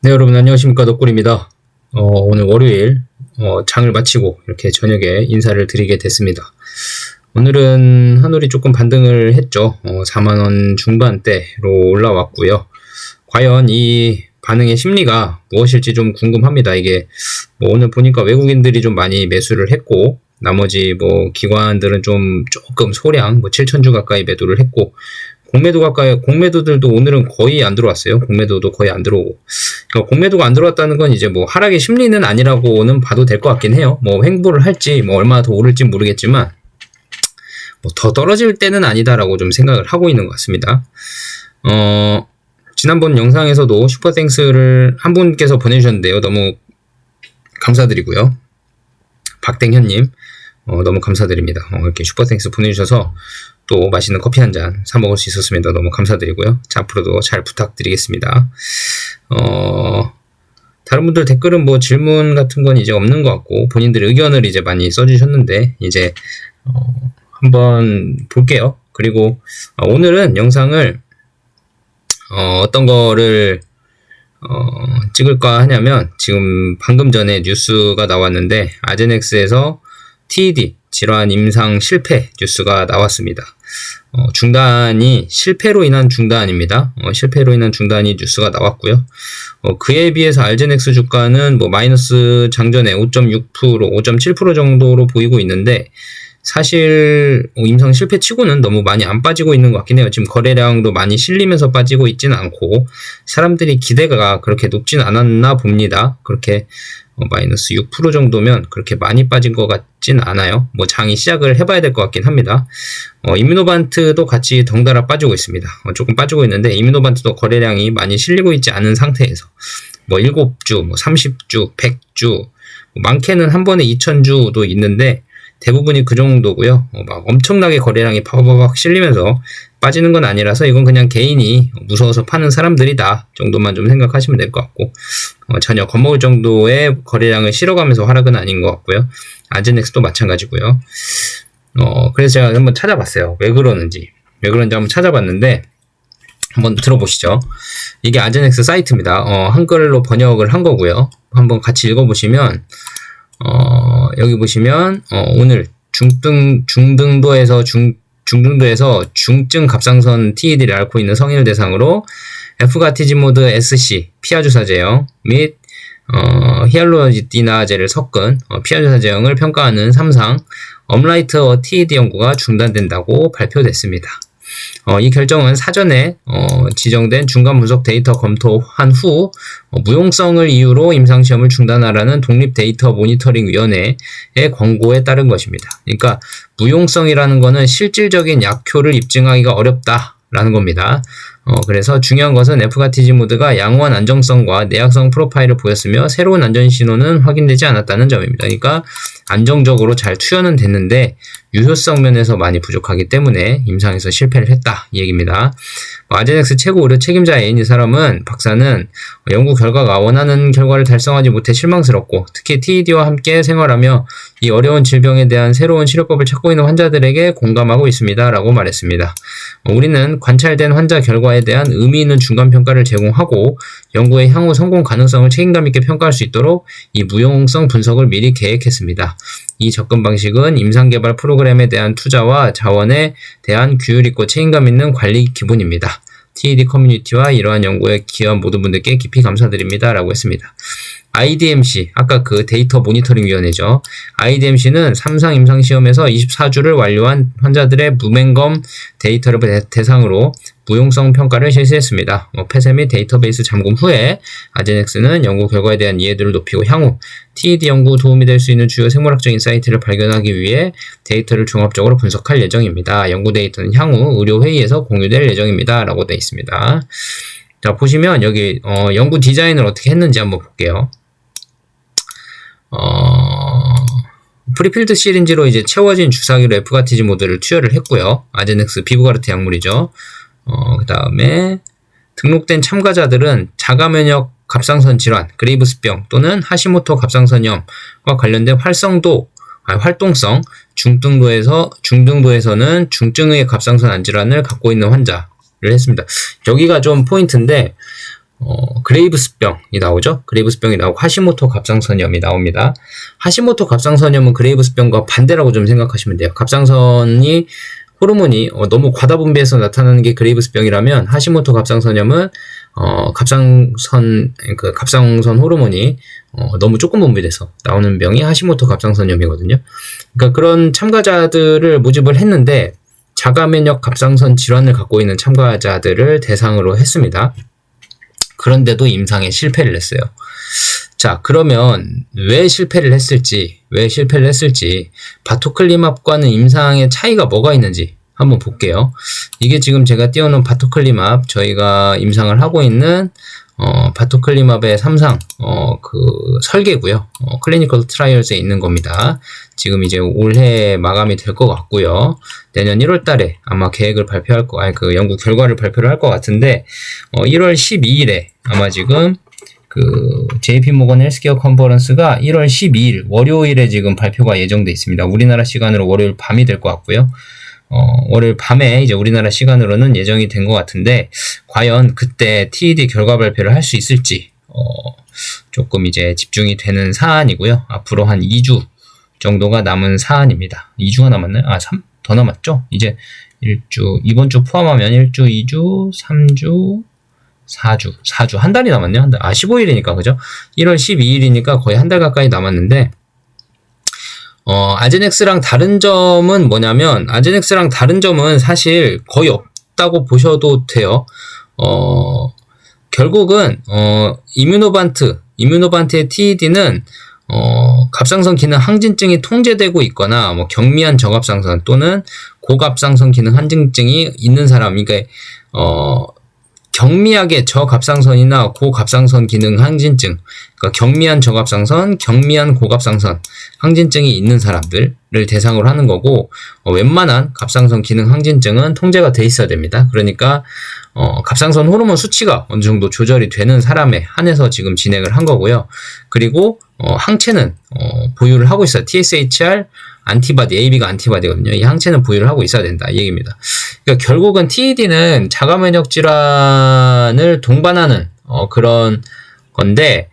네, 여러분 안녕하십니까, 덕꿀입니다. 오늘 월요일 장을 마치고 이렇게 저녁에 인사를 드리게 됐습니다. 오늘은 한올이 조금 반등을 했죠. 4만원 중반대로 올라왔고요. 과연 이 반응의 심리가 무엇일지 좀 궁금합니다. 이게 오늘 보니까 외국인들이 좀 많이 매수를 했고, 나머지 기관들은 조금 소량 7,000주 가까이 매도를 했고, 공매도들도 오늘은 거의 안 들어왔어요. 공매도도 거의 안 들어오고. 그러니까 공매도가 안 들어왔다는 건 이제 하락의 심리는 아니라고는 봐도 될 것 같긴 해요. 횡보를 할지, 얼마나 더 오를지 모르겠지만, 더 떨어질 때는 아니다라고 좀 생각을 하고 있는 것 같습니다. 지난번 영상에서도 슈퍼땡스를 한 분께서 보내주셨는데요. 너무 감사드리고요. 박땡현님, 너무 감사드립니다. 이렇게 슈퍼땡스 보내주셔서 또 맛있는 커피 한 잔 사 먹을 수 있었습니다. 너무 감사드리고요. 자, 앞으로도 잘 부탁드리겠습니다. 다른 분들 댓글은 질문 같은 건 이제 없는 것 같고, 본인들의 의견을 이제 많이 써주셨는데, 이제, 한번 볼게요. 그리고, 오늘은 영상을, 어떤 거를, 찍을까 하냐면, 지금 방금 전에 뉴스가 나왔는데, 아제넥스에서 TED, 질환 임상 실패 뉴스가 나왔습니다. 중단이 실패로 인한 중단입니다. 실패로 인한 중단이 뉴스가 나왔고요. 그에 비해서 알제넥스 주가는 마이너스 장전에 5.6%, 5.7% 정도로 보이고 있는데, 사실 임상 실패 치고는 너무 많이 안 빠지고 있는 것 같긴 해요. 지금 거래량도 많이 실리면서 빠지고 있지는 않고, 사람들이 기대가 그렇게 높진 않았나 봅니다. 그렇게 마이너스 6% 정도면 그렇게 많이 빠진 것 같진 않아요. 장이 시작을 해봐야 될 것 같긴 합니다. 이뮤노반트도 같이 덩달아 빠지고 있습니다. 조금 빠지고 있는데, 이뮤노반트도 거래량이 많이 실리고 있지 않은 상태에서 7주, 30주, 100주, 많게는 한 번에 2000주도 있는데, 대부분이 그 정도고요. 엄청나게 거래량이 파바박 실리면서 빠지는 건 아니라서, 이건 그냥 개인이 무서워서 파는 사람들이다 정도만 좀 생각하시면 될 것 같고, 전혀 겁먹을 정도의 거래량을 실어가면서 하락은 아닌 것 같고요. 아제넥스도 마찬가지고요. 그래서 제가 한번 찾아봤어요. 왜 그러는지 한번 찾아봤는데, 한번 들어보시죠. 이게 아제넥스 사이트입니다. 한글로 번역을 한 거고요. 한번 같이 읽어보시면, 여기 보시면 오늘 중등도에서 중증 갑상선 TED를 앓고 있는 성인을 대상으로 에프가티지모드 SC 피하주사 제형 및 히알루로니다제를 섞은 피하주사 제형을 평가하는 3상 업라이트 TED 연구가 중단된다고 발표됐습니다. 이 결정은 사전에 지정된 중간 분석 데이터 검토한 후 무용성을 이유로 임상시험을 중단하라는 독립 데이터 모니터링 위원회의 권고에 따른 것입니다. 그러니까 무용성이라는 것은 실질적인 약효를 입증하기가 어렵다라는 겁니다. 그래서 중요한 것은 에프가티지모드가 양호한 안정성과 내약성 프로파일을 보였으며 새로운 안전 신호는 확인되지 않았다는 점입니다. 그러니까 안정적으로 잘 투여는 됐는데 유효성 면에서 많이 부족하기 때문에 임상에서 실패를 했다, 이 얘기입니다. 아제넥스 최고 의료 책임자인 이 박사는 연구 결과가 원하는 결과를 달성하지 못해 실망스럽고, 특히 TED와 함께 생활하며 이 어려운 질병에 대한 새로운 치료법을 찾고 있는 환자들에게 공감하고 있습니다 라고 말했습니다. 우리는 관찰된 환자 결과에 대한 의미 있는 중간평가를 제공하고 연구의 향후 성공 가능성을 책임감 있게 평가할 수 있도록 이 무용성 분석을 미리 계획했습니다. 이 접근 방식은 임상개발 프로그램에 대한 투자와 자원에 대한 규율 있고 책임감 있는 관리 기본입니다. TED 커뮤니티와 이러한 연구에 기여한 모든 분들께 깊이 감사드립니다 라고 했습니다. IDMC, 아까 그 데이터 모니터링 위원회죠. IDMC는 3상 임상시험에서 24주를 완료한 환자들의 무맹검 데이터를 대상으로 무용성 평가를 실시했습니다. 폐쇄 및 데이터베이스 잠금 후에 아제넥스는 연구 결과에 대한 이해도를 높이고 향후 TED 연구 도움이 될 수 있는 주요 생물학적 인사이트를 발견하기 위해 데이터를 종합적으로 분석할 예정입니다. 연구 데이터는 향후 의료회의에서 공유될 예정입니다 라고 되어 있습니다. 자, 보시면 여기 연구 디자인을 어떻게 했는지 한번 볼게요. 프리필드 시린지로 이제 채워진 주사기로 에프가티지모드를 투여를 했고요. 아제넥스 비브가르트 약물이죠. 그 다음에 등록된 참가자들은 자가면역 갑상선 질환, 그레이브스병 또는 하시모토 갑상선염과 관련된 활동성, 중등도에서는 중증의 갑상선 안질환을 갖고 있는 환자를 했습니다. 여기가 좀 포인트인데, 그레이브스병이 나오죠. 그레이브스병이 나오고 하시모토 갑상선염이 나옵니다. 하시모토 갑상선염은 그레이브스병과 반대라고 좀 생각하시면 돼요. 갑상선이 호르몬이 너무 과다 분비해서 나타나는 게 그레이브스병이라면 하시모토 갑상선염은 갑상선 호르몬이 너무 조금 분비돼서 나오는 병이 하시모토 갑상선염이거든요. 그러니까 그런 참가자들을 모집을 했는데 자가면역 갑상선 질환을 갖고 있는 참가자들을 대상으로 했습니다. 그런데도 임상에 실패를 했어요. 자, 그러면 왜 실패를 했을지, 바토클리맙과는 임상의 차이가 뭐가 있는지 한번 볼게요. 이게 지금 제가 띄워놓은 바토클리맙, 저희가 임상을 하고 있는 바토클리맙의 3상 그 설계고요. 클리니컬 트라이얼스에 있는 겁니다. 지금 이제 올해 마감이 될 것 같고요. 내년 1월 달에 아마 계획을 발표할 그 연구 결과를 발표를 할 것 같은데 1월 12일에 아마 지금 그 JP 모건 헬스케어 컨퍼런스가 1월 12일 월요일에 지금 발표가 예정돼 있습니다. 우리나라 시간으로 월요일 밤이 될 것 같고요. 월요일 밤에 이제 우리나라 시간으로는 예정이 된 것 같은데 과연 그때 TED 결과 발표를 할 수 있을지 조금 이제 집중이 되는 사안이고요. 앞으로 한 2주 정도가 남은 사안입니다. 2주가 남았나요? 3? 더 남았죠? 이제 1주, 이번 주 포함하면 1주, 2주, 3주, 4주, 한 달이 남았네요. 한 달. 15일이니까, 그죠? 1월 12일이니까 거의 한 달 가까이 남았는데, 아제넥스랑 다른 점은 뭐냐면, 아제넥스랑 다른 점은 사실 거의 없다고 보셔도 돼요. 결국은, 이뮤노반트의 TED는, 갑상선 기능 항진증이 통제되고 있거나, 경미한 저갑상선 또는 고갑상선 기능 항진증이 있는 사람, 그러니까, 경미하게 저갑상선이나 고갑상선 기능 항진증, 그러니까 경미한 저갑상선, 경미한 고갑상선 항진증이 있는 사람들을 대상으로 하는 거고, 웬만한 갑상선 기능 항진증은 통제가 돼 있어야 됩니다. 그러니까 갑상선 호르몬 수치가 어느 정도 조절이 되는 사람에 한해서 지금 진행을 한 거고요. 그리고 항체는 보유를 하고 있어요. TSHR 안티바디, AB가 안티바디거든요. 이 항체는 보유를 하고 있어야 된다. 이 얘기입니다. 그러니까 결국은 TED는 자가면역 질환을 동반하는 그런 건데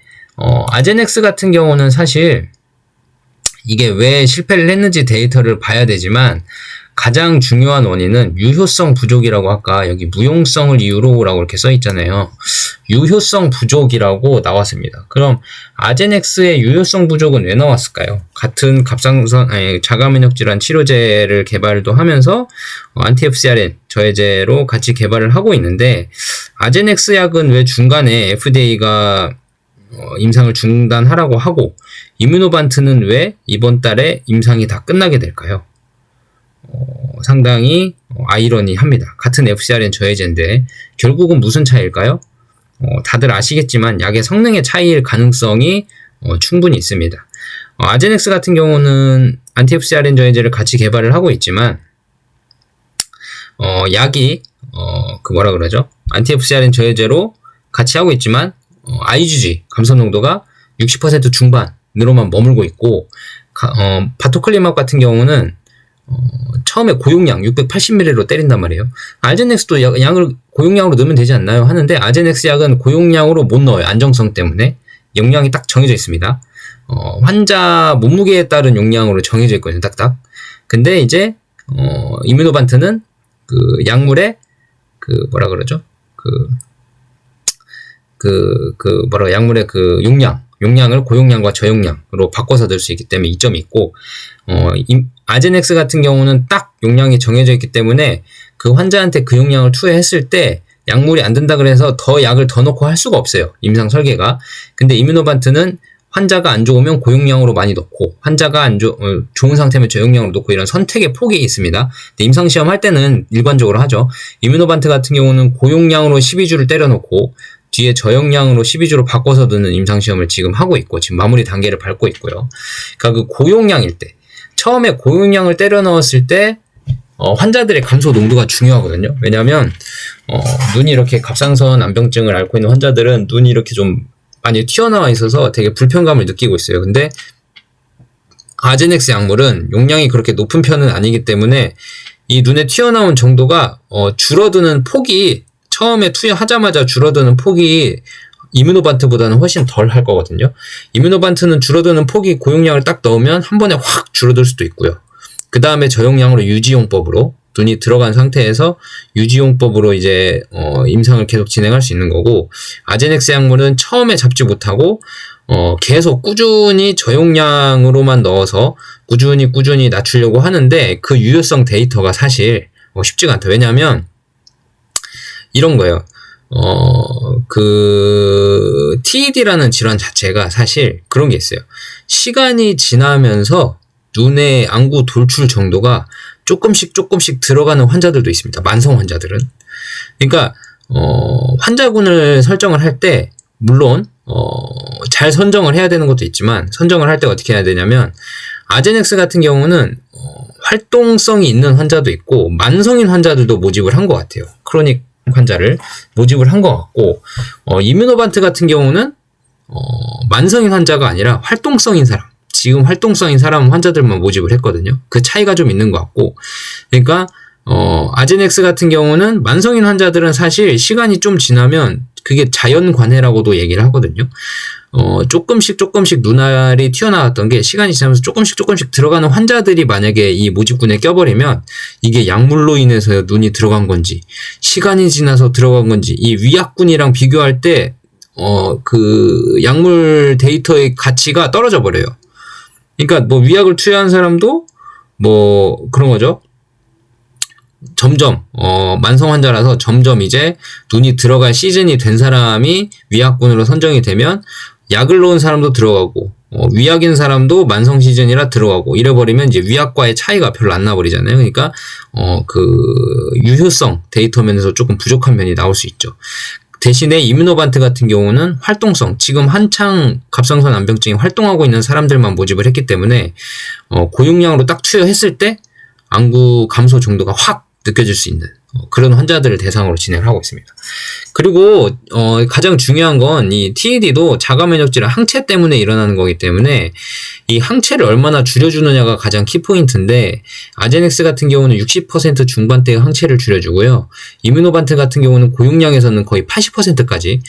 아제넥스 같은 경우는 사실 이게 왜 실패를 했는지 데이터를 봐야 되지만 가장 중요한 원인은 유효성 부족이라고 아까 여기 무용성을 이유로라고 이렇게 써 있잖아요. 유효성 부족이라고 나왔습니다. 그럼 아제넥스의 유효성 부족은 왜 나왔을까요? 같은 자가면역 질환 치료제를 개발도 하면서 안티-FcRn 저해제로 같이 개발을 하고 있는데 아제넥스 약은 왜 중간에 FDA가 임상을 중단하라고 하고 이뮤노반트는 왜 이번 달에 임상이 다 끝나게 될까요? 상당히 아이러니합니다. 같은 FcRn 저해제인데 결국은 무슨 차이일까요? 다들 아시겠지만 약의 성능의 차이일 가능성이 충분히 있습니다. 아제넥스 같은 경우는 안티-FcRn 저해제를 같이 개발을 하고 있지만 약이 안티-FcRn 저해제로 같이 하고 있지만 IgG 감소 농도가 60% 중반으로만 머물고 있고 바토클리맙 같은 경우는 처음에 고용량 680ml로 때린단 말이에요. 아제넥스도 양을 고용량으로 넣으면 되지 않나요? 하는데 아제넥스 약은 고용량으로 못 넣어요. 안정성 때문에. 용량이 딱 정해져 있습니다. 환자 몸무게에 따른 용량으로 정해져 있거든요. 딱딱. 근데 이제 이뮤노반트는 그 약물의 약물의 그 용량을 고용량과 저용량으로 바꿔서 넣을 수 있기 때문에 이점이 있고, 아제넥스 같은 경우는 딱 용량이 정해져 있기 때문에 그 환자한테 그 용량을 투여했을 때 약물이 안 된다 그래서 더 약을 더 넣고 할 수가 없어요. 임상 설계가. 근데 이뮤노반트는 환자가 안 좋으면 고용량으로 많이 넣고 환자가 좋은 상태면 저용량으로 넣고 이런 선택의 폭이 있습니다. 근데 임상시험 할 때는 일반적으로 하죠. 이뮤노반트 같은 경우는 고용량으로 12주를 때려놓고 뒤에 저용량으로 12주로 바꿔서 넣는 임상시험을 지금 하고 있고 지금 마무리 단계를 밟고 있고요. 그러니까 그 고용량일 때 처음에 고용량을 때려 넣었을 때 환자들의 감소 농도가 중요하거든요. 왜냐하면 눈이 이렇게 갑상선 암병증을 앓고 있는 환자들은 눈이 이렇게 좀 많이 튀어나와 있어서 되게 불편감을 느끼고 있어요. 근데 아제넥스 약물은 용량이 그렇게 높은 편은 아니기 때문에 이 눈에 튀어나온 정도가 줄어드는 폭이 처음에 투여하자마자 줄어드는 폭이 이뮤노반트보다는 훨씬 덜 할 거거든요. 이뮤노반트는 줄어드는 폭이 고용량을 딱 넣으면 한 번에 확 줄어들 수도 있고요. 그 다음에 저용량으로 유지용법으로 눈이 들어간 상태에서 유지용법으로 이제 임상을 계속 진행할 수 있는 거고, 아제넥스 약물은 처음에 잡지 못하고 계속 꾸준히 저용량으로만 넣어서 꾸준히 낮추려고 하는데 그 유효성 데이터가 사실 쉽지가 않다. 왜냐하면 이런 거예요. 그 TED라는 질환 자체가 사실 그런 게 있어요. 시간이 지나면서 눈의 안구 돌출 정도가 조금씩 들어가는 환자들도 있습니다. 만성 환자들은. 그러니까 환자군을 설정을 할 때 물론 잘 선정을 해야 되는 것도 있지만, 선정을 할 때 어떻게 해야 되냐면, 아제넥스 같은 경우는 활동성이 있는 환자도 있고 만성인 환자들도 모집을 한 것 같아요. 크로닉 환자를 모집을 한 것 같고, 이뮤노반트 같은 경우는 만성인 환자가 아니라 활동성인 사람, 지금 활동성인 사람 환자들만 모집을 했거든요. 그 차이가 좀 있는 것 같고, 그러니까 아제넥스 같은 경우는 만성인 환자들은 사실 시간이 좀 지나면 그게 자연관해라고도 얘기를 하거든요. 조금씩 눈알이 튀어나왔던 게 시간이 지나면서 조금씩 들어가는 환자들이 만약에 이 모집군에 껴버리면 이게 약물로 인해서 눈이 들어간 건지 시간이 지나서 들어간 건지, 이 위약군이랑 비교할 때 그 약물 데이터의 가치가 떨어져 버려요. 그러니까 뭐 위약을 투여한 사람도 뭐 그런 거죠. 점점 만성 환자라서 점점 이제 눈이 들어갈 시즌이 된 사람이 위약군으로 선정이 되면 약을 놓은 사람도 들어가고 위약인 사람도 만성 시즌이라 들어가고, 이래버리면 이제 위약과의 차이가 별로 안 나버리잖아요. 그러니까 그 유효성 데이터 면에서 조금 부족한 면이 나올 수 있죠. 대신에 이뮤노반트 같은 경우는 활동성, 지금 한창 갑상선 암병증이 활동하고 있는 사람들만 모집을 했기 때문에 고용량으로 딱 투여했을 때 안구 감소 정도가 확 느껴질 수 있는 그런 환자들을 대상으로 진행을 하고 있습니다. 그리고 가장 중요한 건 이 TED도 자가면역질환 항체 때문에 일어나는 거기 때문에 이 항체를 얼마나 줄여주느냐가 가장 키포인트인데, 아제넥스 같은 경우는 60% 중반대의 항체를 줄여주고요. 이뮤노반트 같은 경우는 고용량에서는 거의 80%까지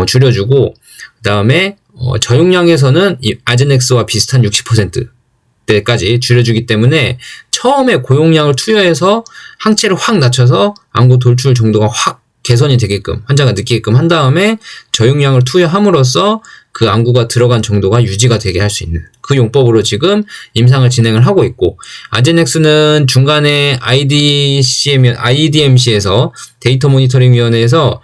줄여주고, 그 다음에 저용량에서는 이 아제넥스와 비슷한 60% 때까지 줄여주기 때문에 처음에 고용량을 투여해서 항체를 확 낮춰서 안구 돌출 정도가 확 개선이 되게끔 환자가 느끼게끔 한 다음에 저용량을 투여함으로써 그 안구가 들어간 정도가 유지가 되게 할 수 있는 그 용법으로 지금 임상을 진행을 하고 있고, 아제넥스는 중간에 IDMC에서 데이터 모니터링 위원회에서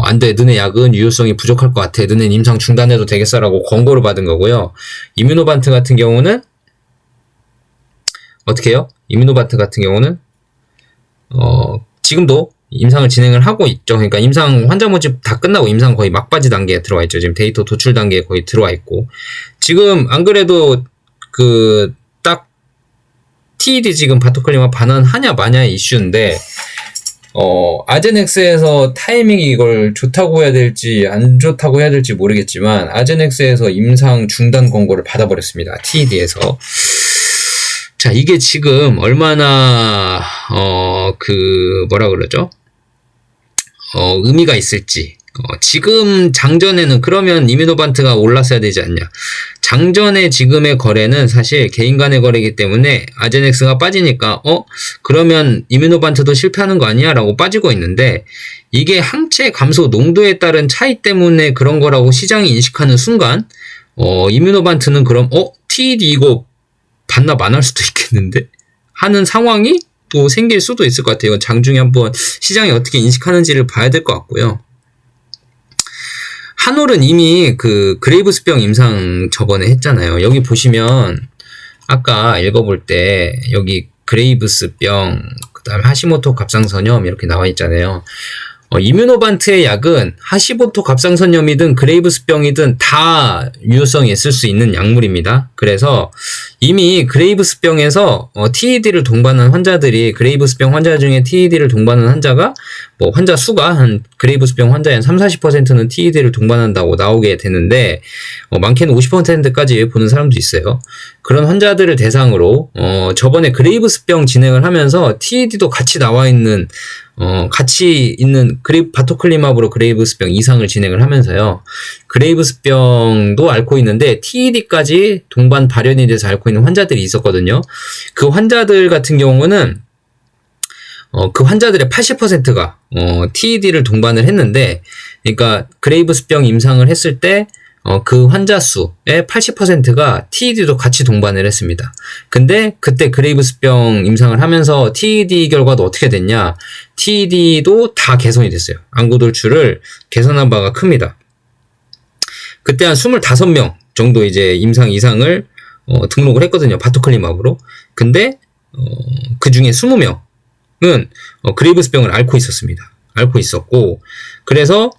안 돼, 너네 약은 유효성이 부족할 것 같아, 너네 임상 중단해도 되겠어라고 권고를 받은 거고요. 이뮤노반트 같은 경우는 어떻게 해요? 이뮤노반트 같은 경우는 지금도 임상을 진행을 하고 있죠. 그러니까 임상 환자 모집 다 끝나고 임상 거의 막바지 단계에 들어와 있죠. 지금 데이터 도출 단계에 거의 들어와 있고, 지금 안 그래도 그 딱 TED 지금 바토클리마 반환하냐 마냐의 이슈인데, 아제넥스에서 타이밍이 이걸 좋다고 해야 될지 안 좋다고 해야 될지 모르겠지만 아제넥스에서 임상 중단 권고를 받아버렸습니다. TED에서. 자, 이게 지금 얼마나 뭐라 그러죠? 의미가 있을지. 지금 장전에는 그러면 이뮤노반트가 올랐어야 되지 않냐. 장전에 지금의 거래는 사실 개인 간의 거래이기 때문에 아제넥스가 빠지니까 그러면 이뮤노반트도 실패하는 거 아니야? 라고 빠지고 있는데, 이게 항체 감소 농도에 따른 차이 때문에 그런 거라고 시장이 인식하는 순간 이뮤노반트는 그럼 TED 이거 반납 안 할 수도 있겠는데? 하는 상황이 또 생길 수도 있을 것 같아요. 장중에 한번 시장이 어떻게 인식하는지를 봐야 될 것 같고요. 한올은 이미 그 그레이브스병 임상 저번에 했잖아요. 여기 보시면 아까 읽어볼 때 여기 그레이브스병, 그 다음에 하시모토 갑상선염 이렇게 나와 있잖아요. 이뮤노반트의 약은 하시모토 갑상선염이든 그레이브스병이든 다 유효성이 있을 수 있는 약물입니다. 그래서 이미 그레이브스병에서 TED를 동반한 환자들이, 그레이브스병 환자 중에 TED를 동반한 환자가 뭐 환자 수가 한 그레이브스병 환자의 한 30-40%는 TED를 동반한다고 나오게 되는데, 많게는 50%까지 보는 사람도 있어요. 그런 환자들을 대상으로 저번에 그레이브스병 진행을 하면서 TED도 같이 나와 있는 같이 있는 바토클리마브로 그레이브스병 이상을 진행을 하면서요. 그레이브스병도 앓고 있는데 TED까지 동반 발현이 돼서 앓고 있는 환자들이 있었거든요. 그 환자들 같은 경우는 그 환자들의 80%가 TED를 동반을 했는데, 그러니까 그레이브스병 임상을 했을 때 그 환자 수의 80%가 TED도 같이 동반을 했습니다. 근데 그때 그레이브스병 임상을 하면서 TED 결과도 어떻게 됐냐? TED도 다 개선이 됐어요. 안구돌출을 개선한 바가 큽니다. 그때 한 25명 정도 이제 임상 이상을 등록을 했거든요. 바토클리마브로. 근데 그 중에 20명은 그레이브스병을 앓고 있었습니다. 앓고 있었고, 그래서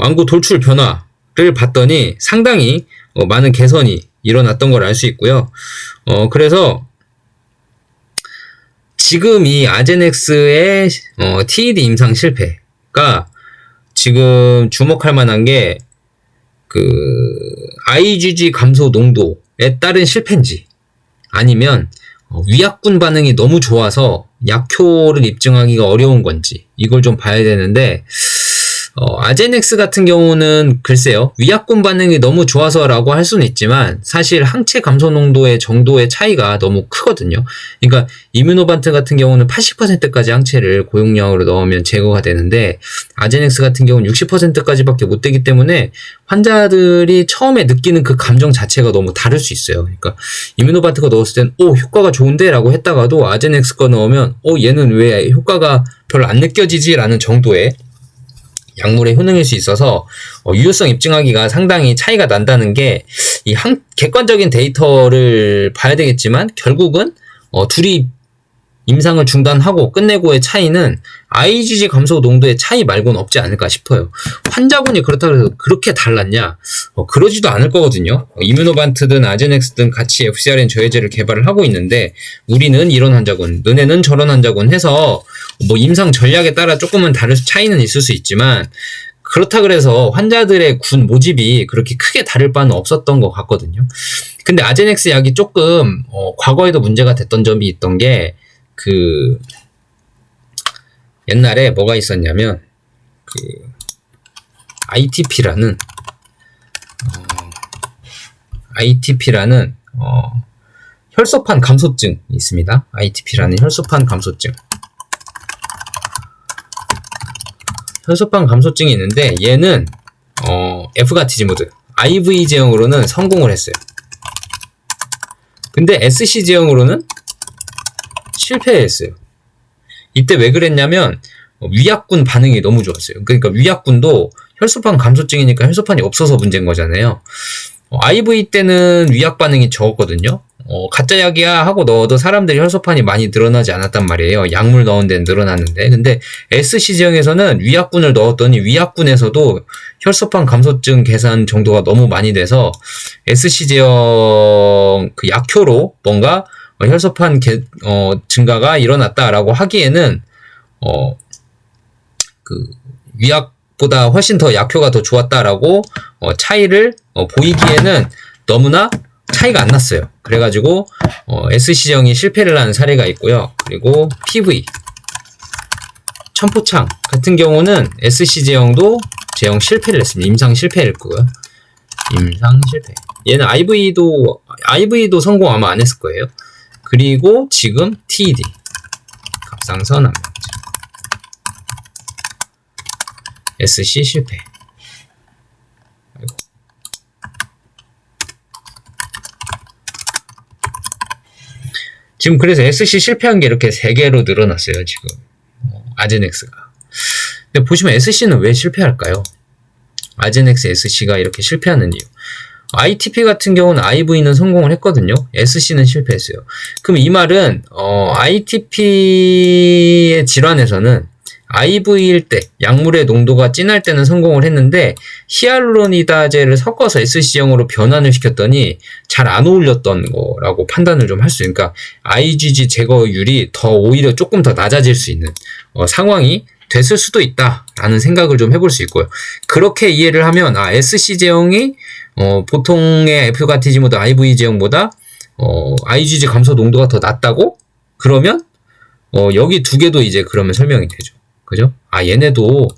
안구 돌출 변화를 봤더니 상당히 많은 개선이 일어났던 걸 알 수 있고요. 그래서 지금 이 아제넥스의 TED 임상 실패가 지금 주목할 만한 게 IgG 감소 농도에 따른 실패인지, 아니면 위약군 반응이 너무 좋아서 약효를 입증하기가 어려운 건지, 이걸 좀 봐야 되는데, 아제넥스 같은 경우는 글쎄요, 위약군 반응이 너무 좋아서라고 할 수는 있지만 사실 항체 감소 농도의 정도의 차이가 너무 크거든요. 그러니까 이뮤노반트 같은 경우는 80%까지 항체를 고용량으로 넣으면 제거가 되는데, 아제넥스 같은 경우는 60%까지밖에 못 되기 때문에 환자들이 처음에 느끼는 그 감정 자체가 너무 다를 수 있어요. 그러니까 이뮤노반트가 넣었을 땐 효과가 좋은데 라고 했다가도 아제넥스 거 넣으면 얘는 왜 효과가 별로 안 느껴지지? 라는 정도의 약물의 효능일 수 있어서 유효성 입증하기가 상당히 차이가 난다는 게, 이 객관적인 데이터를 봐야 되겠지만 결국은 둘이 임상을 중단하고 끝내고의 차이는 IgG 감소 농도의 차이 말고는 없지 않을까 싶어요. 환자군이 그렇다고 해서 그렇게 달랐냐? 그러지도 않을 거거든요. 이뮤노반트든 아제넥스든 같이 FcRn 저해제를 개발을 하고 있는데, 우리는 이런 환자군, 너네는 저런 환자군 해서 뭐 임상 전략에 따라 조금은 다를 차이는 있을 수 있지만, 그렇다 그래서 환자들의 군 모집이 그렇게 크게 다를 바는 없었던 것 같거든요. 근데 아제넥스 약이 조금 과거에도 문제가 됐던 점이 있던 게, 옛날에 뭐가 있었냐면, ITP라는 혈소판 감소증이 있습니다. ITP라는 혈소판 감소증. 혈소판 감소증이 있는데, 얘는 F가티지무드 IV 제형으로는 성공을 했어요. 근데 SC 제형으로는 실패했어요. 이때 왜 그랬냐면 위약군 반응이 너무 좋았어요. 그러니까 위약군도 혈소판 감소증이니까 혈소판이 없어서 문제인 거잖아요. IV 때는 위약 반응이 적었거든요. 가짜 약이야 하고 넣어도 사람들이 혈소판이 많이 늘어나지 않았단 말이에요. 약물 넣은 데는 늘어났는데, 근데 SC 제형에서는 위약군을 넣었더니 위약군에서도 혈소판 감소증 개선 정도가 너무 많이 돼서 SC 제형 그 약효로 뭔가 혈소판 증가가 일어났다라고 하기에는 위약보다 훨씬 더 약효가 더 좋았다라고 차이를 보이기에는 너무나 차이가 안 났어요. 그래가지고 SC제형이 실패를 하는 사례가 있고요. 그리고 PV 천포창 같은 경우는 SC제형도 제형 실패를 했습니다. 임상 실패를 했고요. 임상 실패. 얘는 IV도 성공 아마 안 했을 거예요. 그리고 지금 TED 갑상선 암염증 SC 실패. 아이고. 지금 그래서 SC 실패한 게 이렇게 3개로 늘어났어요. 지금 아제넥스가. 근데 보시면 SC는 왜 실패할까요? 아제넥스 SC가 이렇게 실패하는 이유. ITP 같은 경우는 IV는 성공을 했거든요. SC는 실패했어요. 그럼 이 말은 ITP의 질환에서는 IV일 때 약물의 농도가 진할 때는 성공을 했는데 히알루로니다제를 섞어서 SC형으로 변환을 시켰더니 잘 안 어울렸던 거라고 판단을 좀 할 수 있으니까 IgG 제거율이 더 오히려 조금 더 낮아질 수 있는 상황이 됐을 수도 있다라는 생각을 좀 해볼 수 있고요. 그렇게 이해를 하면 SC 제형이 보통의 F가티지모드 IV 제형보다 IgG 감소 농도가 더 낮다고? 그러면 여기 두 개도 이제 그러면 설명이 되죠. 그죠? 아, 얘네도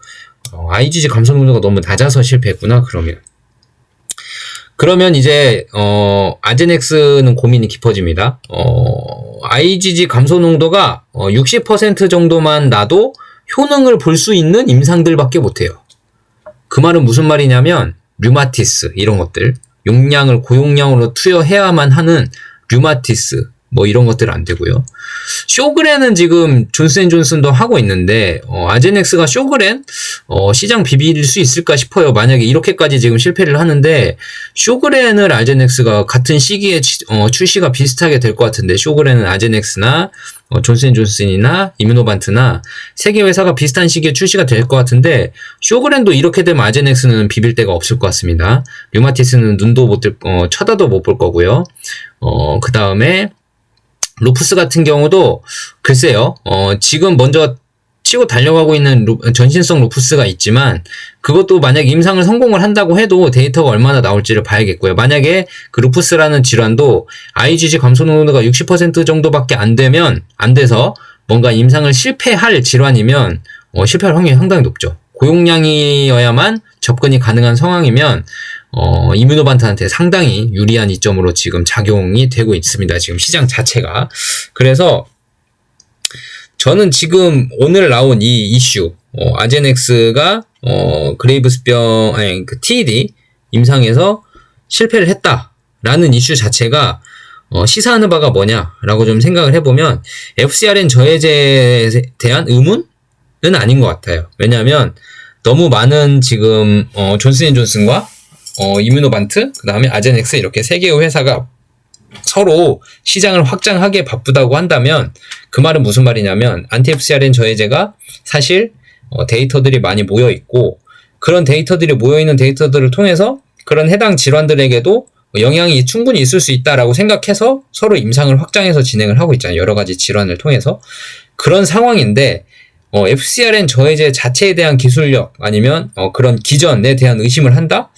IgG 감소 농도가 너무 낮아서 실패했구나. 그러면 이제 아제넥스는 고민이 깊어집니다. IgG 감소 농도가 60% 정도만 나도 효능을 볼 수 있는 임상들밖에 못해요. 그 말은 무슨 말이냐면 류마티스 이런 것들, 용량을 고용량으로 투여해야만 하는 류마티스 뭐 이런 것들은 안 되고요. 쇼그렌은 지금 존슨앤존슨도 하고 있는데 아제넥스가 쇼그렌 시장 비빌 수 있을까 싶어요. 만약에 이렇게까지 지금 실패를 하는데 쇼그렌을 아제넥스가 같은 시기에 출시가 비슷하게 될 것 같은데, 쇼그렌은 아제넥스나 존슨앤존슨이나 이뮤노반트나 세계 회사가 비슷한 시기에 출시가 될 것 같은데, 쇼그렌도 이렇게 되면 아제넥스는 비빌 데가 없을 것 같습니다. 류마티스는 눈도 못 뜰, 쳐다도 못 볼 거고요. 그 다음에 루푸스 같은 경우도 글쎄요, 지금 먼저 치고 달려가고 있는 전신성 루푸스가 있지만, 그것도 만약 임상을 성공을 한다고 해도 데이터가 얼마나 나올지를 봐야겠고요. 만약에 그 루푸스라는 질환도 IgG 감소 농도가 60% 정도밖에 안 돼서 뭔가 임상을 실패할 질환이면 실패할 확률이 상당히 높죠. 고용량이어야만 접근이 가능한 상황이면 이뮤노반트한테 상당히 유리한 이점으로 지금 작용이 되고 있습니다. 지금 시장 자체가. 그래서 저는 지금 오늘 나온 이 이슈, 아제넥스가 그레이브스병, TED 임상에서 실패를 했다라는 이슈 자체가 시사하는 바가 뭐냐라고 좀 생각을 해보면, FcRn 저해제에 대한 의문은 아닌 것 같아요. 왜냐하면 너무 많은 지금 존슨앤존슨과 이뮤노반트, 그 다음에 아제넥스 이렇게 세 개의 회사가 서로 시장을 확장하기에 바쁘다고 한다면, 그 말은 무슨 말이냐면 안티-FcRn 저해제가 사실 데이터들이 많이 모여있고, 그런 데이터들이 모여있는 데이터들을 통해서 그런 해당 질환들에게도 영향이 충분히 있을 수 있다라고 생각해서 서로 임상을 확장해서 진행을 하고 있잖아요. 여러 가지 질환을 통해서. 그런 상황인데 FcRn 저해제 자체에 대한 기술력 아니면 그런 기전에 대한 의심을 한다?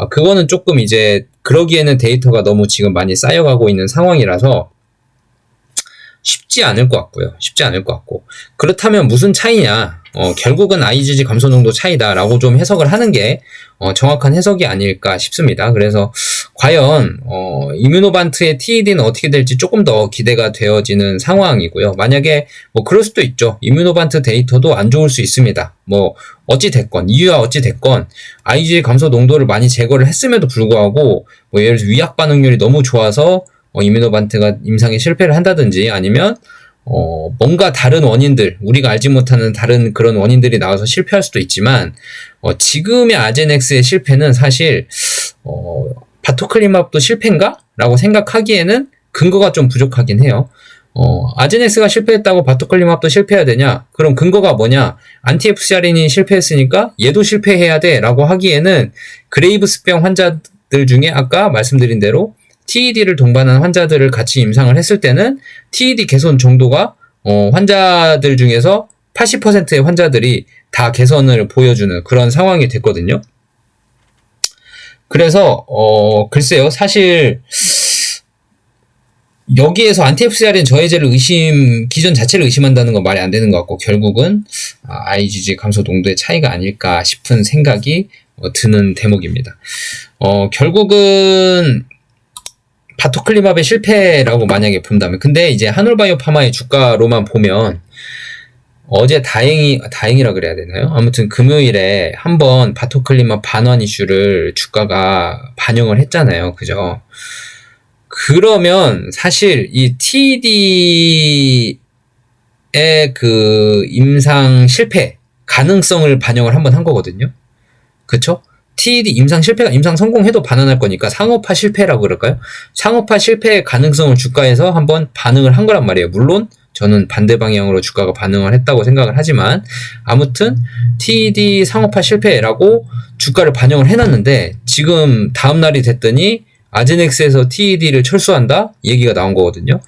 그거는 조금 이제 그러기에는 데이터가 너무 지금 많이 쌓여가고 있는 상황이라서 쉽지 않을 것 같고, 그렇다면 무슨 차이냐? 결국은 IgG 감소 농도 차이다라고 좀 해석을 하는 게 정확한 해석이 아닐까 싶습니다. 그래서 과연 이뮤노반트의 TED는 어떻게 될지 조금 더 기대가 되어지는 상황이고요. 만약에 뭐 그럴 수도 있죠. 이뮤노반트 데이터도 안 좋을 수 있습니다. 뭐 이유야 어찌 됐건 IgG 감소 농도를 많이 제거를 했음에도 불구하고 뭐 예를 들어 위약 반응률이 너무 좋아서 이뮤노반트가 임상에 실패를 한다든지, 아니면 뭔가 다른 원인들, 우리가 알지 못하는 다른 그런 원인들이 나와서 실패할 수도 있지만, 지금의 아제넥스의 실패는 사실 바토클리맙도 실패인가? 라고 생각하기에는 근거가 좀 부족하긴 해요. 아제넥스가 실패했다고 바토클리맙도 실패해야 되냐? 그럼 근거가 뭐냐? 안티-FcRn이 실패했으니까 얘도 실패해야 돼 라고 하기에는, 그레이브스병 환자들 중에 아까 말씀드린 대로 TED를 동반한 환자들을 같이 임상을 했을 때는 TED 개선 정도가 환자들 중에서 80%의 환자들이 다 개선을 보여주는 그런 상황이 됐거든요. 그래서 글쎄요, 사실 여기에서 안티-FcRn 저해제를 기전 자체를 의심한다는 건 말이 안 되는 것 같고, 결국은 IgG 감소 농도의 차이가 아닐까 싶은 생각이 드는 대목입니다. 결국은 바토클리맙의 실패라고 만약에 본다면, 근데 이제 하놀바이오파마의 주가로만 보면 어제 다행이라 그래야 되나요? 아무튼 금요일에 한번 바토클리맙 반환 이슈를 주가가 반영을 했잖아요. 그죠? 그러면 사실 이 TED의 그 임상 실패 가능성을 반영을 한번 한 거거든요. 그쵸? TED 임상 성공해도 반환할 거니까 상업화 실패라고 그럴까요? 상업화 실패의 가능성을 주가에서 한번 반응을 한 거란 말이에요. 물론 저는 반대 방향으로 주가가 반응을 했다고 생각을 하지만, 아무튼 TED 상업화 실패라고 주가를 반영을 해놨는데, 지금 다음 날이 됐더니 아제넥스에서 TED를 철수한다? 얘기가 나온 거거든요.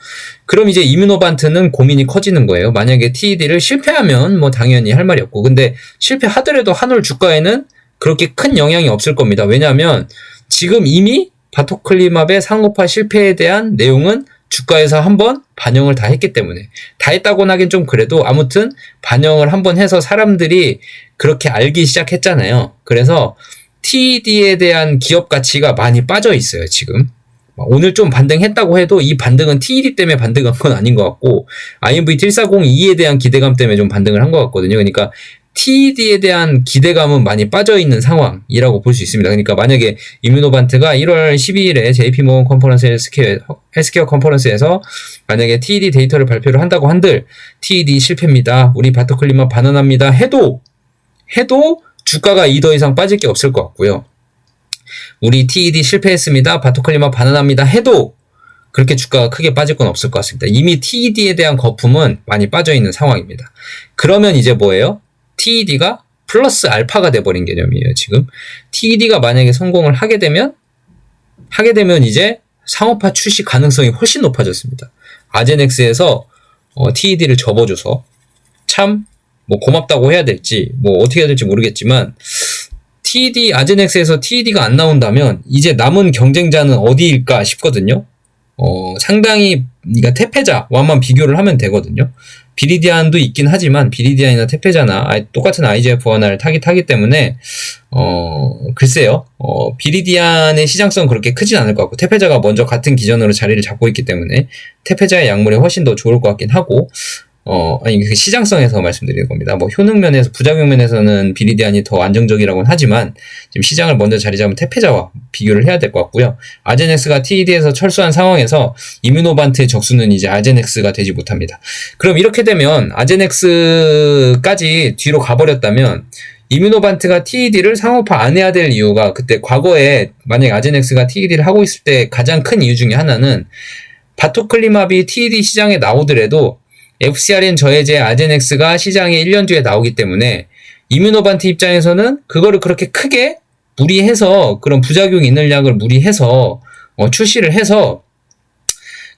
그럼 이제 이뮤노반트는 고민이 커지는 거예요. 만약에 TED를 실패하면 뭐 당연히 할 말이 없고, 근데 실패하더라도 한올 주가에는 그렇게 큰 영향이 없을 겁니다. 왜냐하면 지금 이미 바토클리맙의 상업화 실패에 대한 내용은 주가에서 한번 반영을 다 했기 때문에. 다 했다고는 하긴 좀 그래도 아무튼 반영을 한번 해서 사람들이 그렇게 알기 시작했잖아요. 그래서 TED에 대한 기업 가치가 많이 빠져 있어요, 지금. 오늘 좀 반등했다고 해도 이 반등은 TED 때문에 반등한 건 아닌 것 같고 IMVT1402에 대한 기대감 때문에 좀 반등을 한 것 같거든요. 그러니까 TED에 대한 기대감은 많이 빠져있는 상황이라고 볼 수 있습니다. 그러니까 만약에 이뮤노반트가 1월 12일에 JP모건 컨퍼런스 헬스케어 컨퍼런스에서 만약에 TED 데이터를 발표를 한다고 한들 TED 실패입니다. 우리 바토클리마 반환합니다. 해도 주가가 2더 이상 빠질 게 없을 것 같고요. 우리 TED 실패했습니다. 바토클리마 반환합니다. 해도 그렇게 주가가 크게 빠질 건 없을 것 같습니다. 이미 TED에 대한 거품은 많이 빠져있는 상황입니다. 그러면 이제 뭐예요? TED가 플러스 알파가 돼버린 개념이에요, 지금. TED가 만약에 성공을 하게 되면 이제 상업화 출시 가능성이 훨씬 높아졌습니다. 아제넥스에서 TED를 접어줘서 참 뭐 고맙다고 해야 될지 뭐 어떻게 해야 될지 모르겠지만 아제넥스에서 TED가 안 나온다면 이제 남은 경쟁자는 어디일까 싶거든요. 상당히 그러니까 테페자와만 비교를 하면 되거든요. 비리디안도 있긴 하지만 비리디안이나 테페자나 똑같은 IGF-1R을 타기 때문에 글쎄요. 비리디안의 시장성은 그렇게 크진 않을 것 같고 테페자가 먼저 같은 기전으로 자리를 잡고 있기 때문에 테페자의 약물이 훨씬 더 좋을 것 같긴 하고 그 시장성에서 말씀드리는 겁니다. 뭐 효능면에서 부작용면에서는 비리디안이 더 안정적이라고는 하지만 지금 시장을 먼저 자리 잡은 테페자와 비교를 해야 될 것 같고요. 아제넥스가 TED에서 철수한 상황에서 이뮤노반트의 적수는 이제 아제넥스가 되지 못합니다. 그럼 이렇게 되면 아제넥스까지 뒤로 가버렸다면 이뮤노반트가 TED를 상업화 안 해야 될 이유가 그때 과거에 만약에 아제넥스가 TED를 하고 있을 때 가장 큰 이유 중에 하나는 바토클리마비 TED 시장에 나오더라도 FcRn 저해제 아제넥스가 시장에 1년 뒤에 나오기 때문에 이뮤노반트 입장에서는 그거를 그렇게 크게 무리해서 그런 부작용이 있는 약을 무리해서 출시를 해서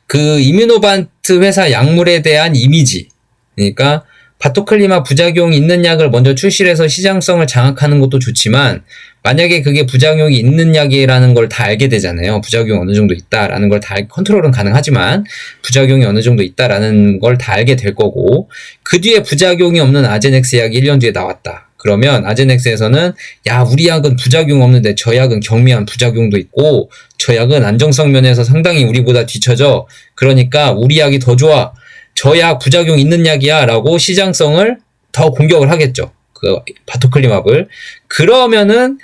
그 이뮤노반트 회사 약물에 대한 이미지, 그러니까 바토클리마 부작용이 있는 약을 먼저 출시를 해서 시장성을 장악하는 것도 좋지만 만약에 그게 부작용이 있는 약이라는 걸 다 알게 되잖아요. 부작용이 어느 정도 있다라는 걸 다 컨트롤은 가능하지만 부작용이 어느 정도 있다라는 걸 다 알게 될 거고 그 뒤에 부작용이 없는 아제넥스 약이 1년 뒤에 나왔다. 그러면 아제넥스에서는 야 우리 약은 부작용 없는데 저 약은 경미한 부작용도 있고 저 약은 안정성 면에서 상당히 우리보다 뒤처져. 그러니까 우리 약이 더 좋아. 저 약 부작용 있는 약이야 라고 시장성을 더 공격을 하겠죠. 그 바토클리마블. 그러면은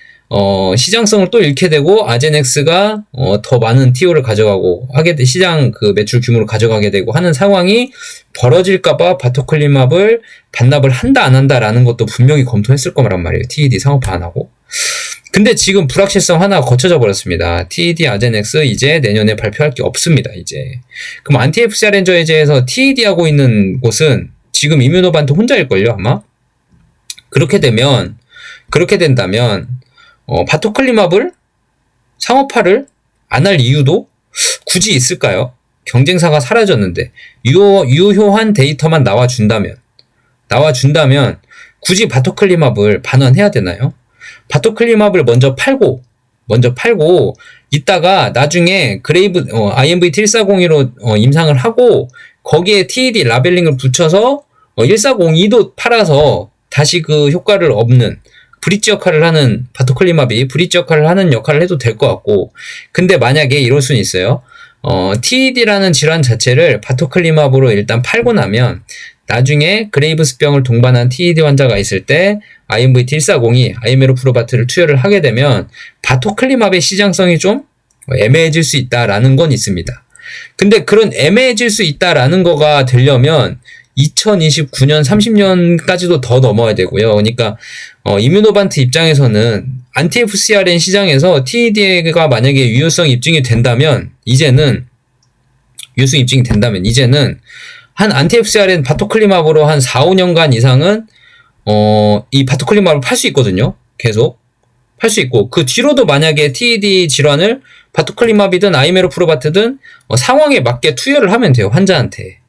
시장성을 또 잃게 되고 아제넥스가 더 많은 TO를 가져가고 시장 그 매출 규모를 가져가게 되고 하는 상황이 벌어질까봐 바토클리마블 반납을 한다 안 한다라는 것도 분명히 검토했을 거란 말이에요. TED 상업화 안 하고. 근데 지금 불확실성 하나가 거쳐져 버렸습니다. TED 아제넥스 이제 내년에 발표할 게 없습니다. 이제. 그럼 안티-FcRn 저해제에서 TED 하고 있는 곳은 지금 이뮤노반트 혼자일걸요 아마? 그렇게 된다면 바토클리마블 상업화를 안 할 이유도 굳이 있을까요? 경쟁사가 사라졌는데 유효한 데이터만 나와준다면 굳이 바토클리마블 반환해야 되나요? 바토클리마블 먼저 팔고 이따가 나중에 IMVT1402로 임상을 하고 거기에 TED 라벨링을 붙여서 1402도 팔아서 다시 그 효과를 얻는 브릿지 역할을 하는 바토클리마비 브릿지 역할을 하는 역할을 해도 될 것 같고 근데 만약에 이럴 수는 있어요. TED라는 질환 자체를 바토클리마브로 일단 팔고 나면 나중에 그레이브스병을 동반한 TED 환자가 있을 때 IMVT1402, 아이메로프로바트를 투여를 하게 되면 바토클리마브의 시장성이 좀 애매해질 수 있다라는 건 있습니다. 근데 그런 애매해질 수 있다라는 거가 되려면 2029년, 30년까지도 더 넘어야 되고요. 그러니까 이뮤노반트 입장에서는 안티-FcRn 시장에서 TED가 만약에 유효성 입증이 된다면 이제는 한 안티-FcRn 바토클리마브로 한 4, 5년간 이상은 이 바토클리마브를 팔 수 있거든요. 계속 팔 수 있고 그 뒤로도 만약에 TED 질환을 바토클리마비든 아이메로프로바트든 상황에 맞게 투여를 하면 돼요. 환자한테.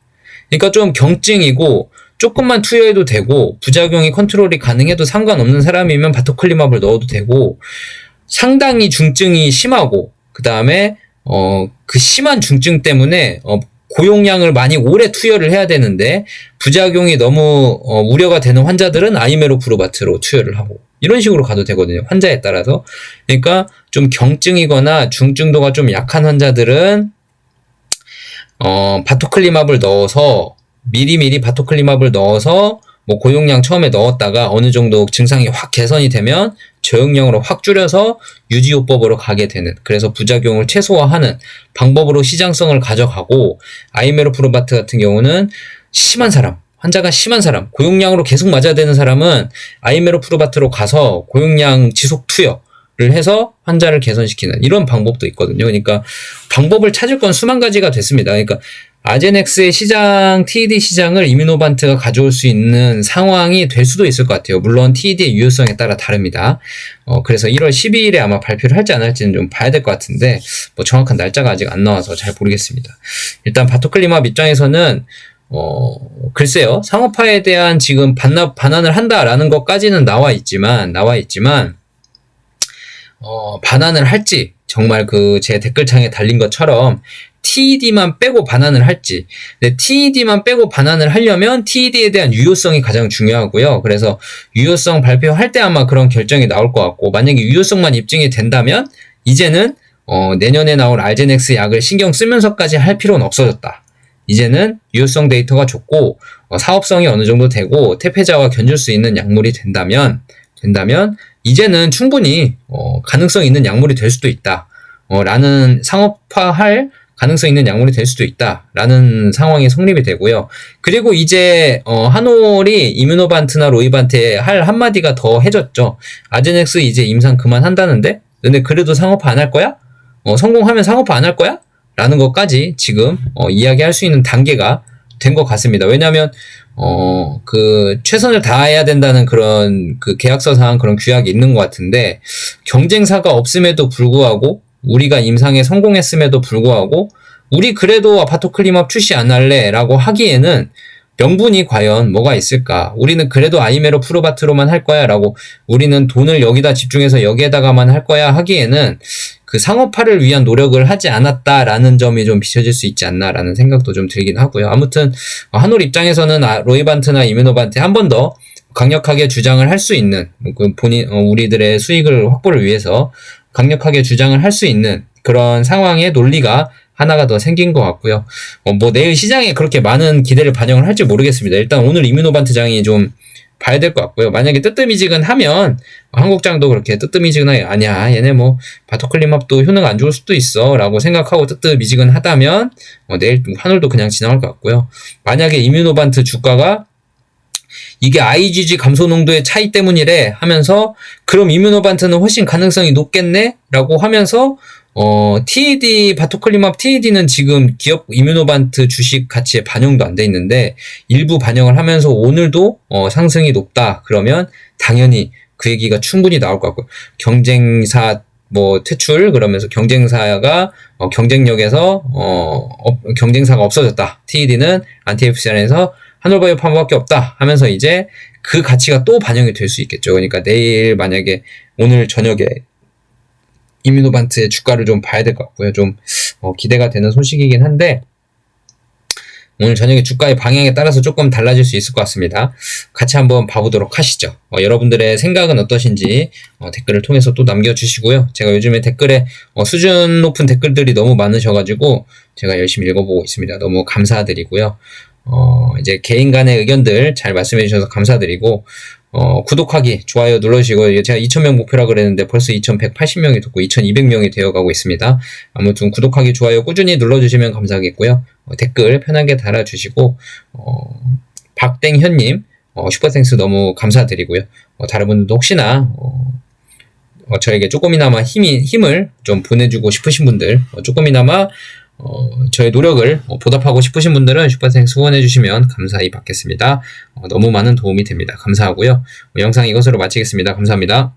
그러니까 좀 경증이고 조금만 투여해도 되고 부작용이 컨트롤이 가능해도 상관없는 사람이면 바토클리마브를 넣어도 되고 상당히 중증이 심하고 그 다음에 그 심한 중증 때문에 고용량을 많이 오래 투여를 해야 되는데 부작용이 너무 우려가 되는 환자들은 아이메로프로바트로 투여를 하고 이런 식으로 가도 되거든요. 환자에 따라서. 그러니까 좀 경증이거나 중증도가 좀 약한 환자들은 바토클리맙을 넣어서 미리미리 바토클리맙을 넣어서 뭐 고용량 처음에 넣었다가 어느 정도 증상이 확 개선이 되면 저용량으로 확 줄여서 유지요법으로 가게 되는, 그래서 부작용을 최소화하는 방법으로 시장성을 가져가고, 아이메로프로바트 같은 경우는 심한 사람, 환자가 심한 사람, 고용량으로 계속 맞아야 되는 사람은 아이메로프로바트로 가서 고용량 지속 투여를 해서 환자를 개선시키는 이런 방법도 있거든요. 그러니까 방법을 찾을 건 수만 가지가 됐습니다. 그러니까 아제넥스의 시장, TED 시장을 이뮤노반트가 가져올 수 있는 상황이 될 수도 있을 것 같아요. 물론 TED의 유효성에 따라 다릅니다. 그래서 1월 12일에 아마 발표를 할지 안 할지는 좀 봐야 될 것 같은데, 뭐 정확한 날짜가 아직 안 나와서 잘 모르겠습니다. 일단 바토클리맙 입장에서는 글쎄요, 상업화에 대한 지금 반환을 한다라는 것까지는 나와 있지만, 반환을 할지, 정말 제 댓글창에 달린 것처럼 TED만 빼고 반환을 할지. 근데 TED만 빼고 반환을 하려면 TED에 대한 유효성이 가장 중요하고요. 그래서 유효성 발표할 때 아마 그런 결정이 나올 것 같고, 만약에 유효성만 입증이 된다면 이제는 내년에 나올 알제넥스 약을 신경 쓰면서까지 할 필요는 없어졌다. 이제는 유효성 데이터가 좋고 사업성이 어느 정도 되고 태폐자와 견줄 수 있는 약물이 된다면 이제는 충분히 가능성 있는 약물이 될 수도 있다. 라는 상업화할 가능성 있는 약물이 될 수도 있다라는 상황이 성립이 되고요. 그리고 이제 한올이 이뮤노반트나 로이반트에 할 한마디가 더 해졌죠. 아제넥스 이제 임상 그만한다는데? 근데 그래도 상업화 안 할 거야? 성공하면 상업화 안 할 거야? 라는 것까지 지금 이야기할 수 있는 단계가 된 것 같습니다. 왜냐하면 최선을 다해야 된다는 그런 계약서상 그런 규약이 있는 것 같은데, 경쟁사가 없음에도 불구하고 우리가 임상에 성공했음에도 불구하고 우리 그래도 바토클리맙 출시 안 할래 라고 하기에는 명분이 과연 뭐가 있을까? 우리는 그래도 아이메로프로바트로만 할 거야 라고, 우리는 돈을 여기다 집중해서 여기에다가만 할 거야 하기에는 그 상업화를 위한 노력을 하지 않았다라는 점이 좀 비춰질 수 있지 않나라는 생각도 좀 들긴 하고요. 아무튼 한올 입장에서는 로이반트나 이뮤노반트 한 번 더 강력하게 주장을 할 수 있는, 우리들의 수익을 확보를 위해서 강력하게 주장을 할 수 있는 그런 상황의 논리가 하나가 더 생긴 것 같고요. 내일 시장에 그렇게 많은 기대를 반영을 할지 모르겠습니다. 일단 오늘 이뮤노반트장이 좀 봐야 될 것 같고요. 만약에 뜨뜻미지근하면 한국장도 그렇게 뜨뜻미지근하게 아니야, 얘네 바토클리맙도 효능 안 좋을 수도 있어 라고 생각하고 뜨뜻미지근하다면 내일 한올도 그냥 지나갈 것 같고요. 만약에 이뮤노반트 주가가 이게 IgG 감소 농도의 차이 때문이래 하면서, 그럼 이뮤노반트는 훨씬 가능성이 높겠네 라고 하면서 TED, 바토클리맙 TED는 지금 기업 이뮤노반트 주식 가치에 반영도 안 돼 있는데 일부 반영을 하면서 오늘도 상승이 높다. 그러면 당연히 그 얘기가 충분히 나올 것 같고요. 경쟁사 퇴출, 그러면서 경쟁사가 경쟁력에서 경쟁사가 없어졌다. TED는 안티FCR에서 한올바이오파마밖에 없다 하면서 이제 그 가치가 또 반영이 될 수 있겠죠. 그러니까 내일 만약에 오늘 저녁에 이뮤노반트의 주가를 좀 봐야 될 것 같고요. 좀 기대가 되는 소식이긴 한데, 오늘 저녁에 주가의 방향에 따라서 조금 달라질 수 있을 것 같습니다. 같이 한번 봐보도록 하시죠. 여러분들의 생각은 어떠신지 댓글을 통해서 또 남겨주시고요. 제가 요즘에 댓글에 수준 높은 댓글들이 너무 많으셔가지고 제가 열심히 읽어보고 있습니다. 너무 감사드리고요. 이제 개인 간의 의견들 잘 말씀해 주셔서 감사드리고, 구독하기, 좋아요 눌러주시고, 제가 2,000명 목표라 그랬는데 벌써 2,180명이 됐고 2,200명이 되어가고 있습니다. 아무튼 구독하기, 좋아요 꾸준히 눌러주시면 감사하겠고요. 댓글 편하게 달아주시고, 박땡현님 슈퍼땡스 너무 감사드리고요. 다른 분들도 혹시나 저에게 조금이나마 힘을 좀 보내주고 싶으신 분들, 조금이나마 저의 노력을 보답하고 싶으신 분들은 슈퍼땡스 후원해주시면 감사히 받겠습니다. 너무 많은 도움이 됩니다. 감사하고요. 영상 이것으로 마치겠습니다. 감사합니다.